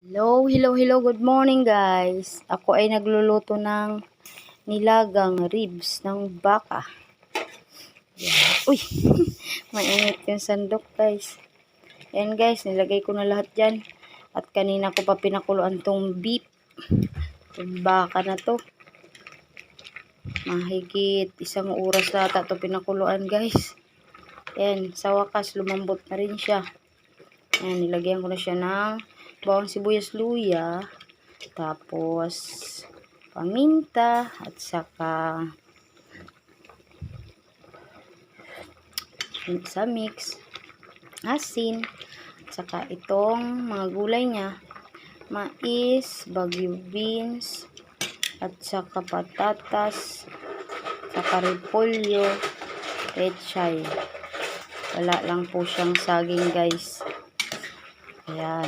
Hello, good morning guys. Ako ay nagluluto ng nilagang ribs ng baka. Yan. Uy, mainit yung sandok guys. Ayan guys, nilagay ko na lahat dyan. At kanina ko pa pinakuluan tong beef. Yung baka na to. Mahigit 1 oras lata to pinakuluan guys. Ayan, sa wakas lumambot na rin siya. Ayan, nilagyan ko na siya ng bawang sibuyas luya, tapos paminta, at saka sa mix, asin, at saka itong mga gulay niya, mais, bagyo beans, at saka patatas, saka repolyo, pechay. Wala lang po siyang saging guys. Ayan.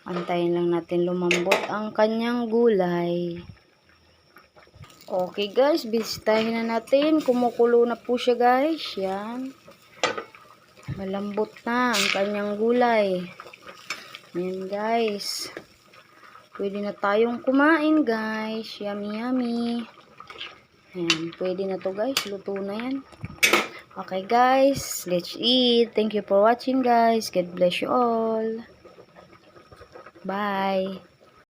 Antayin lang natin lumambot ang kanyang gulay. Okay guys, bisitahin na natin. Kumukulo na po siya guys. Yan. Malambot na ang kanyang gulay. Yan guys. Pwede na tayong kumain guys. Yummy yummy. Yan. Pwede na to guys. Luto na yan. Okay guys, let's eat. Thank you for watching guys. God bless you all. Bye.